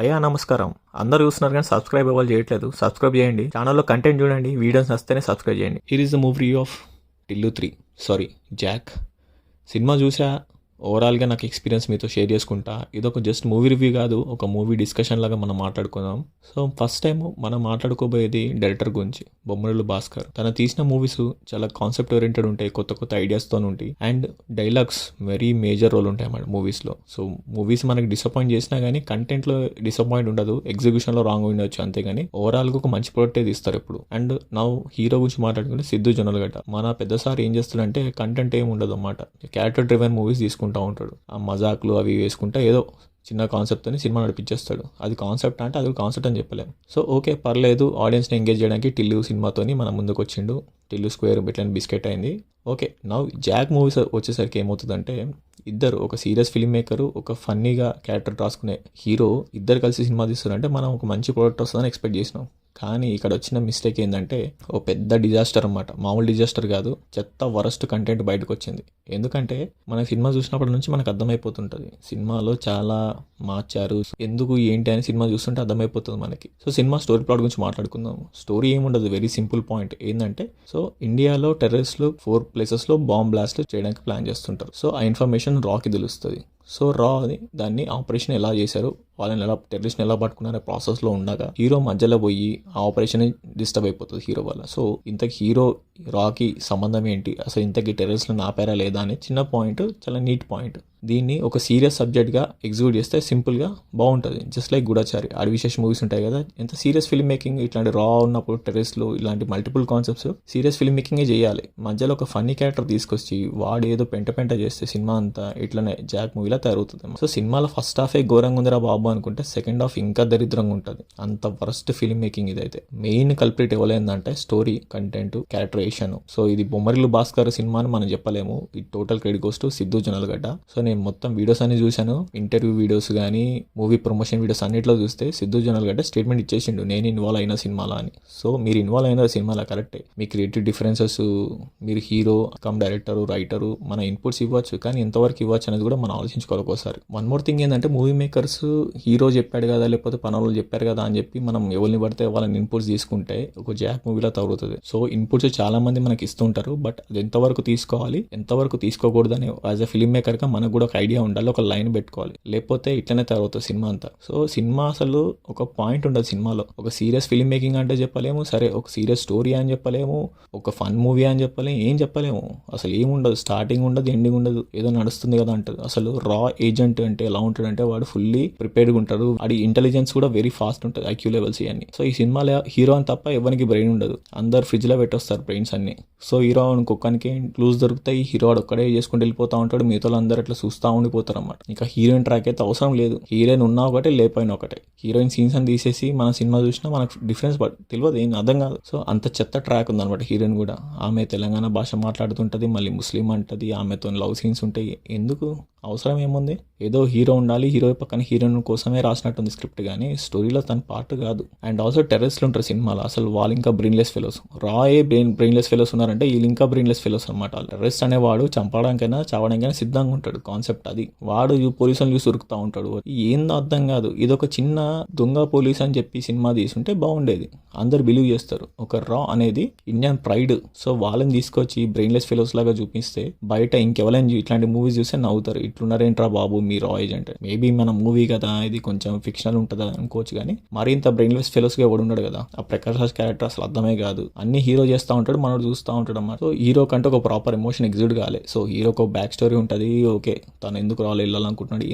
అయ్యా నమస్కారం. అందరూ చూస్తున్నారు కానీ సబ్స్క్రైబ్ ఎవరు చేయట్లేదు. సబ్స్క్రైబ్ చేయండి. ఛానల్లో కంటెంట్ చూడండి. వీడియోస్ నచ్చితేనే సబ్స్క్రైబ్ చేయండి. Here is the movie of Tillu 3 sorry Jack. Cinema చూసా. ఓవరాల్గా నాకు ఎక్స్పీరియన్స్ మీతో షేర్ చేసుకుంటా. ఇదొక జస్ట్ మూవీ రివ్యూ కాదు, ఒక మూవీ డిస్కషన్ లాగా మనం మాట్లాడుకుందాం. సో ఫస్ట్ టైం మనం మాట్లాడుకోబోయేది డైరెక్టర్ గురించి, బొమ్మరిల్లు భాస్కర్. తను తీసిన మూవీస్ చాలా కాన్సెప్ట్ ఓరియంటెడ్ ఉంటాయి, కొత్త కొత్త ఐడియాస్తో ఉంటాయి. And dialogues very major role ఉంటాయి అన్నమాట మూవీస్లో. సో మూవీస్ మనకి డిసప్పాయింట్ చేసినా కానీ కంటెంట్లో డిసప్పాయింట్ ఉండదు, ఎగ్జిక్యూషన్లో రాంగ్ ఉండొచ్చు అంతేగాని ఓవరాల్గా ఒక మంచి ప్రొడక్టే తీస్తారు ఎప్పుడు. అండ్ నా హీరో గురించి మాట్లాడుకుంటే సిద్ధు జొన్నలగడ్డ. మన పెద్దసారి ఏం చేస్తాడంటే కంటెంట్ ఏమి ఉండదు అన్నమాట, క్యారెక్టర్ డ్రివెన్ మూవీస్ తీసుకుంటా ఉంటాడు. ఆ మజాక్లు అవి వేసుకుంటా ఏదో చిన్న కాన్సెప్ట్ని సినిమా నడిపించేస్తాడు. అది కాన్సెప్ట్ అంటే అది కాన్సెప్ట్ అని చెప్పలేము. సో ఓకే పర్లేదు, ఆడియన్స్ని ఎంగేజ్ చేయడానికి టిల్లు సినిమాతోని మన ముందుకు వచ్చిండు. టిల్లు స్క్వేర్ బిట్లని బిస్కెట్ అయింది. ఓకే నా జాక్ మూవీస్ వచ్చేసరికి ఏమవుతుందంటే, ఇద్దరు ఒక సీరియస్ ఫిల్మ్ మేకరు, ఒక ఫన్నీగా క్యారెక్టర్ రాసుకునే హీరో ఇద్దరు కలిసి సినిమా తీస్తారంటే మనం ఒక మంచి ప్రోడక్ట్ వస్తుందని ఎక్స్పెక్ట్ చేసినాం. కానీ ఇక్కడ వచ్చిన మిస్టేక్ ఏంటంటే ఓ పెద్ద డిజాస్టర్ అన్నమాట. మామూలు డిజాస్టర్ కాదు, చెత్త వరస్ట్ కంటెంట్ బయటకు వచ్చింది. ఎందుకంటే మన సినిమా చూసినప్పటి నుంచి మనకు అర్థమైపోతుంటుంది సినిమాలో చాలా మార్చారు, ఎందుకు ఏంటి అని సినిమా చూస్తుంటే అర్థమైపోతుంది మనకి. సో సినిమా స్టోరీ ప్లాట్ గురించి మాట్లాడుకుందాం. స్టోరీ ఏముండదు, వెరీ సింపుల్ పాయింట్ ఏంటంటే, సో ఇండియాలో టెర్రరిస్టులు 4 ప్లేసెస్లో బాంబ్ బ్లాస్ట్లు చేయడానికి ప్లాన్ చేస్తుంటారు. సో ఆ ఇన్ఫర్మేషన్ రాకి తెలుస్తుంది. సో రా అని దాన్ని ఆపరేషన్ ఎలా చేశారు, వాళ్ళని ఎలా టెర్రరిస్ట్ని ఎలా పట్టుకున్నారో ప్రాసెస్లో ఉండగా హీరో మధ్యలో పోయి ఆ ఆపరేషన్ డిస్టర్బ్ అయిపోతుంది హీరో వల్ల. సో ఇంతకు హీరో రాకి సంబంధం ఏంటి, అసలు ఇంతకీ టెర్రరిస్ట్లను ఆపారా లేదా అనే చిన్న పాయింట్, చాలా నీట్ పాయింట్. దీన్ని ఒక సీరియస్ సబ్జెక్ట్గా ఎగ్జిక్యూట్ చేస్తే సింపుల్గా బాగుంటుంది. జస్ట్ లైక్ గూఢచారి, విశేష మూవీస్ ఉంటాయి కదా, ఎంత సీరియస్ ఫిల్మ్ మేకింగ్ ఇట్లాంటి రా ఉన్నప్పుడు టెర్రరిస్ట్లు ఇలాంటి మల్టిపుల్ కాన్సెప్ట్స్ సీరియస్ ఫిల్మ్ మేకింగే చేయాలి. మధ్యలో ఒక ఫన్నీ క్యారెక్టర్ తీసుకొచ్చి వాడు ఏదో పెంట చేస్తే సినిమా అంతా ఇట్లనే జాక్ మూవీలా తయారవుతుంది. సో సినిమాలో ఫస్ట్ హాఫే ఘోరంగా ఉందిరా బాబు అనుకుంటే సెకండ్ హాఫ్ ఇంకా దరిద్రంగా ఉంటుంది. అంత వరస్ట్ ఫిల్మ్ మేకింగ్ ఇదైతే. మెయిన్ కల్ప్రిట్ ఎవరైందంటే స్టోరీ, కంటెంట్, క్యారెక్టరేషన్. సో ఇది బొమ్మరిల్లు భాస్కర్ సినిమా అని మనం చెప్పలేము. ఈ total credit goes to Siddhu Jonnalagadda. So నేను మొత్తం వీడియోస్ అన్ని చూశాను, ఇంటర్వ్యూ వీడియోస్ కానీ మూవీ ప్రమోషన్ వీడియోస్ అన్నిట్లో చూస్తే సిద్ధు జొన్నలగడ్డ స్టేట్మెంట్ ఇచ్చేసిండు, నేను ఇన్వాల్వ్ అయిన సినిమాలో అని. సో మీరు ఇన్వాల్వ్ అయిన సినిమాలో కరెక్టే, మీ క్రియేటివ్ డిఫరెన్సెస్, మీరు హీరో కమ్ డైరెక్టరు రైటరు, మన ఇన్పుట్స్ ఇవ్వచ్చు, కానీ ఎంతవరకు ఇవ్వచ్చు అనేది కూడా మనం ఆలోచించుకోవాలి ఒకసారి. వన్ మోర్ థింగ్ ఏంటంటే, మూవీ మేకర్స్ హీరో చెప్పాడు కదా లేకపోతే పనులు చెప్పారు కదా అని చెప్పి మనం ఎవరిని పడితే వాళ్ళని ఇన్పుట్స్ తీసుకుంటే ఒక జాక్ మూవీలో తగులుతుంది. సో ఇన్పుట్స్ చాలా మంది మనకి ఇస్తుంటారు, బట్ అది ఎంతవరకు తీసుకోవాలి ఎంతవరకు తీసుకోకూడదు అని యాజ్ ఎ ఫిల్మ్ మేకర్గా మనకు కూడా ఒక ఐడియా ఉండాలి, ఒక లైన్ పెట్టుకోవాలి, లేకపోతే ఇట్లనే తయారవుతుంది సినిమా అంతా. సో సినిమా అసలు ఒక పాయింట్ ఉండదు సినిమాలో. ఒక సీరియస్ ఫిల్మ్ మేకింగ్ అంటే చెప్పలేము, సరే ఒక సీరియస్ స్టోరీ అని చెప్పలేము, ఒక ఫన్ మూవీ అని చెప్పలేము, ఏం చెప్పలేము. అసలు ఏముండదు, స్టార్టింగ్ ఉండదు, ఎండింగ్ ఉండదు, ఏదో నడుస్తుంది కదా అంటారు. అసలు రా ఏజెంట్ అంటే ఎలా ఉంటాడంటే వాడు ఫుల్లీ ప్రిపేర్డ్గా ఉంటారు, వాడి ఇంటెలిజెన్స్ కూడా వెరీ ఫాస్ట్ ఉంటుంది, ఐక్యూ లెవెల్స్ ఇవన్నీ. సో ఈ సినిమాలో హీరో అని తప్ప ఎవరికి బ్రెయిన్ ఉండదు, అందరు ఫ్రిడ్జ్లో పెట్టొస్తారు బ్రెయిన్స్ అన్ని. సో హీరో కుక్కనికి క్లూస్ దొరుకుతాయి, హీరో ఒక్కడే చేసుకుంటూ వెళ్ళిపోతా ఉంటాడు, మిగతా అందరూ అట్లా చూస్తూ ఉండిపోతారు అన్నమాట. ఇంకా హీరోయిన్ ట్రాక్ అయితే అవసరం లేదు, హీరోయిన్ ఉన్నా ఒకటే లేకపోయినా ఒకటే. హీరోయిన్ సీన్స్ అని తీసేసి మన సినిమా చూసినా మనకు డిఫరెన్స్ తెలియదు, ఏం అర్థం కాదు. సో అంత చెత్త ట్రాక్ ఉందన్నమాట. హీరోయిన్ కూడా ఆమె తెలంగాణ భాష మాట్లాడుతుంటుంది, మళ్ళీ ముస్లిం అంటది, ఆమెతో లవ్ సీన్స్ ఉంటాయి. ఎందుకు అవసరం ఏముంది, ఏదో హీరో ఉండాలి, హీరో పక్కన హీరోయిన్ కోసమే రాసినట్టుంది స్క్రిప్ట్, కానీ స్టోరీలో తన పార్ట్ కాదు. అండ్ ఆల్సో టెర్రరిస్ట్లు ఉంటారు సినిమాలో, అసలు వాళ్ళు ఇంకా బ్రెయిన్లెస్ ఫెలోస్. రాయే బ్రెయిన్లెస్ ఫెలోస్ ఉన్నారంటే వీళ్ళు ఇంకా బ్రెయిన్లెస్ ఫెలోస్ అనమాట. టెర్రరిస్ట్ అనేవాడు చంపడానికైనా చావడానికైనా సిద్ధంగా ఉంటాడు, కాన్సెప్ట్ అది. వాడు పోలీసులను చూసి ఉరుకుతా ఉంటాడు, ఏందో అర్థం కాదు. ఇదొక చిన్న దొంగ పోలీస్ అని చెప్పి సినిమా తీసుంటే బాగుండేది, అందరు బిలీవ్ చేస్తారు. ఒక రా అనేది ఇండియన్ ప్రైడ్. సో వాళ్ళని తీసుకొచ్చి బ్రెయిన్లెస్ ఫెలోస్ లాగా చూపిస్తే బయట ఇంకెవరైనా ఇట్లాంటి మూవీస్ చూస్తే నవ్వుతారు, ఇట్లున్నారేంట్రా బాబు మీ రా ఏజెంట్. మేబీ మన మూవీ కదా, ఇది కొంచెం ఫిక్షనల్ ఉంటుందా అనుకోవచ్చు, కానీ మరింత బ్రెయిన్లెస్ ఫెలోస్గా ఎవడు ఉన్నాడు కదా. ఆ ప్రకాష్ రాజ్ క్యారెక్టర్ అసలు అర్థమే కాదు, అన్ని హీరో చేస్తూ ఉంటాడు, మనోడు చూస్తూ ఉంటాడు అన్నమాట. సో హీరో కంటే ఒక ప్రాపర్ ఎమోషన్ ఎగ్జిక్యూట్ కావాలి. సో హీరోకి ఒక బ్యాక్ స్టోరీ ఉంటుంది, ఓకే తను ఎందుకు వెళ్ళాలనుకుంటున్నాడు,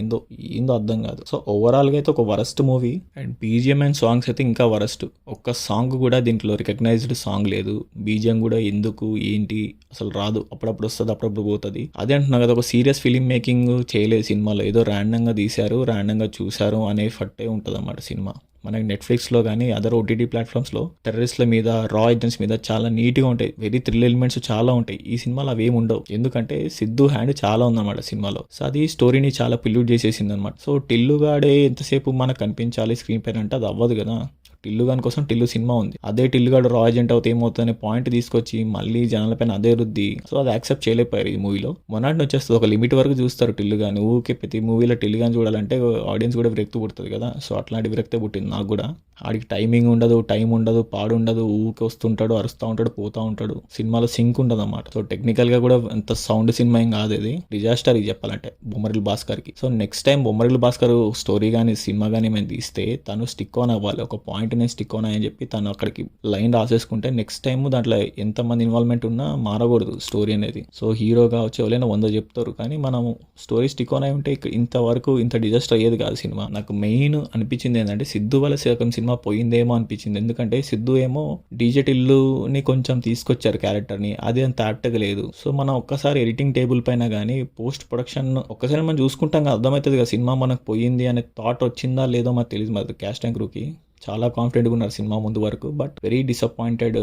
ఏందో అర్థం కాదు. సో ఓవరాల్గా అయితే ఒక worst movie. And BGM and songs అయితే ఇంకా వరస్ట్. ఒక్క సాంగ్ కూడా దీంట్లో రికగ్నైజ్డ్ సాంగ్ లేదు, బీజిఎం కూడా ఎందుకు ఏంటి అసలు రాదు, అప్పుడప్పుడు వస్తుంది అప్పుడప్పుడు పోతుంది. అదే అంటున్నా కదా, ఒక సీరియస్ ఫిలిం మేకింగ్ చేయలేదు సినిమాలో, ఏదో ర్యాండంగా తీశారు, ర్యాండంగా చూశారు అనే ఫట్టే ఉంటుంది అన్నమాట సినిమా. మనకి నెట్ఫ్లిక్స్లో కానీ అదర్ ఓటీటీ ప్లాట్ఫామ్స్లో టెర్రరిస్ట్ల మీద, రా ఏజెంట్స్ మీద చాలా నీట్గా ఉంటాయి, వెరీ థ్రిల్ ఎలిమెంట్స్ చాలా ఉంటాయి. ఈ సినిమాలో అవి ఏమి ఉండవు, ఎందుకంటే సిద్ధు హ్యాండ్ చాలా ఉందన్నమాట సినిమాలో. సో అది స్టోరీని చాలా పిల్యూట్ చేసేసింది అనమాట. సో టిల్లుగాడే ఎంతసేపు మనకు కనిపించాలి స్క్రీన్ పైన అంటే అది అవ్వదు కదా. టిల్లుగాని కోసం టిల్లు సినిమా ఉంది, అదే టిల్లుగాడు రా ఏజెంట్ అవుతే ఏమవుతుంది అనే పాయింట్ తీసుకొచ్చి మళ్ళీ జనాలపైన అదే రుద్ది, సో అది యాక్సెప్ట్ చేయలేకపోయారు ఈ మూవీలో. మొన్నటి వచ్చేస్తుంది, ఒక లిమిట్ వరకు చూస్తారు టిల్లుగాని. ఊకే ప్రతి మూవీలో టిల్లుగాని చూడాలంటే ఆడియన్స్ కూడా విరక్తి పుడుతుంది కదా. సో అట్లాంటి విరక్తి పుట్టింది నాకు కూడా. ఆడికి టైమింగ్ ఉండదు, టైం ఉండదు, పాడు ఉండదు, ఊకే వస్తుంటాడు, అరుస్తూ ఉంటాడు, పోతూ ఉంటాడు. సినిమాలో సింక్ ఉండదు అన్నమాట. సో టెక్నికల్గా కూడా ఎంత సౌండ్ సినిమా ఏం కాదు, ఇది డిజాస్టర్ ఇది చెప్పాలంటే బొమ్మరిల్లు భాస్కర్కి. So next time Bommarillu Bhaskar story కానీ సినిమా కానీ ఏమైనా తీస్తే తను స్టిక్ ఆన్ అవ్వాలి, ఒక పాయింట్ నేను స్టిక్ ఆన్ అని చెప్పి తను అక్కడికి లైన్ రాసేసుకుంటే నెక్స్ట్ టైం దాంట్లో ఎంతమంది ఇన్వాల్వ్మెంట్ ఉన్నా మారకూడదు స్టోరీ అనేది. సో హీరోగా వచ్చి ఎవరైనా 100 చెప్తారు, కానీ మనం స్టోరీ స్టిక్ ఆన్ అయి ఉంటే ఇంతవరకు ఇంత డిజాస్టర్ అయ్యేది కాదు సినిమా. నాకు మెయిన్ అనిపించింది ఏంటంటే సిద్ధు వల్ల సగం సినిమా పోయిందేమో అనిపించింది, ఎందుకంటే సిద్ధు ఏమో డీజే టిల్లుని కొంచెం తీసుకొచ్చారు క్యారెక్టర్ని, అది అంత యాప్ట్గా లేదు. సో మనం ఒక్కసారి ఎడిటింగ్ టేబుల్ పైన కానీ పోస్ట్ ప్రొడక్షన్ ఒక్కసారి మనం చూసుకుంటాం కదా, అర్థమవుతుంది కదా సినిమా మనకు పోయింది అనే థాట్ వచ్చిందా లేదో మనకు తెలియదు. మరి క్యాస్ట్ అండ్ క్రూకి చాలా కాన్ఫిడెంట్గా ఉన్నారు సినిమా ముందు వరకు, బట్ వెరీ డిసప్పాయింటెడ్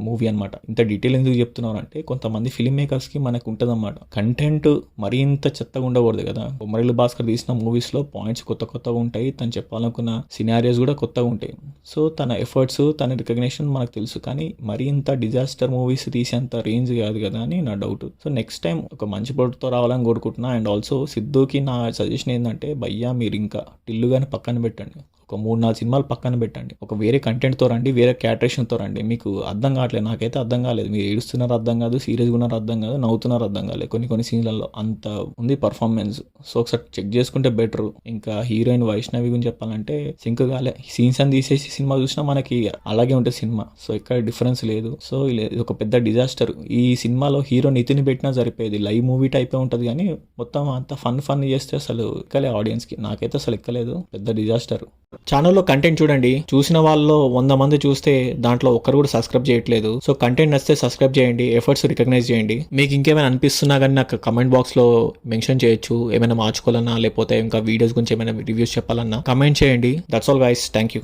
మూవీ అనమాట. ఇంత డీటెయిల్ ఎందుకు చెప్తున్నారు అంటే కొంతమంది ఫిల్మ్ మేకర్స్కి మనకు ఉంటుంది అన్నమాట, కంటెంట్ మరీ ఇంత చెత్తగా ఉండకూడదు కదా. బొమ్మరిల్లు భాస్కర్ తీసిన మూవీస్లో పాయింట్స్ కొత్తగా ఉంటాయి, తను చెప్పాలనుకున్న సినారియోస్ కూడా కొత్తగా ఉంటాయి. సో తన ఎఫర్ట్స్, తన రికగ్నిషన్ మనకు తెలుసు, కానీ మరీ ఇంత డిజాస్టర్ మూవీస్ తీసేంత రేంజ్ కాదు కదా అని నా డౌట్. సో నెక్స్ట్ టైం ఒక మంచి ప్రొడక్ట్తో రావాలని కోరుకుంటున్నా. అండ్ ఆల్సో సిద్ధుకి నా సజెషన్ ఏంటంటే, భయ్యా మీరు ఇంకా టిల్లుగాని పక్కన పెట్టండి, ఒక 3-4 సినిమాలు పక్కన పెట్టండి, ఒక వేరే కంటెంట్తో రండి, వేరే క్యాటరేషన్తో రండి. మీకు అర్థం కావట్లేదు, నాకైతే అర్థం కాలేదు. మీరు ఏడుస్తున్నారు అర్థం కాదు, సీరియస్గా ఉన్నారు అర్థం కాదు, నవ్వుతున్నారు అర్థం కాలేదు. కొన్ని సీన్లలో అంత ఉంది పర్ఫార్మెన్స్. సో ఒకసారి చెక్ చేసుకుంటే బెటర్. ఇంకా హీరోయిన్ వైష్ణవి గురించి చెప్పాలంటే సింక్ కాలే, సీన్స్ అని తీసేసి సినిమా చూసినా మనకి అలాగే ఉంటుంది సినిమా. సో ఇక్కడ డిఫరెన్స్ లేదు. సో ఇది ఒక పెద్ద డిజాస్టర్. ఈ సినిమాలో హీరో నితిన్ పెట్టినా సరిపోయేది, లైవ్ మూవీ టైపే ఉంటుంది, కానీ మొత్తం అంత ఫన్ చేస్తే అసలు ఎక్కలే ఆడియన్స్కి. నాకైతే అసలు ఎక్కలేదు, పెద్ద డిజాస్టర్. ఛానల్లో కంటెంట్ చూడండి, చూసిన వాళ్ళలో 100 మంది చూస్తే దాంట్లో ఒక్కరు కూడా సబ్స్క్రైబ్ చేయట్లేదు. సో కంటెంట్ నచ్చితే సబ్స్క్రైబ్ చేయండి, ఎఫర్ట్స్ రికగ్నైజ్ చేయండి. మీకు ఇంకేమైనా అనిపిస్తున్నా కానీ నాకు కమెంట్ బాక్స్లో మెన్షన్ చేయొచ్చు, ఏమైనా మార్చుకోవాలన్నా లేకపోతే ఇంకా వీడియోస్ గురించి ఏమైనా రివ్యూస్ చెప్పాలన్నా కమెంట్ చేయండి. That's all guys, thank you.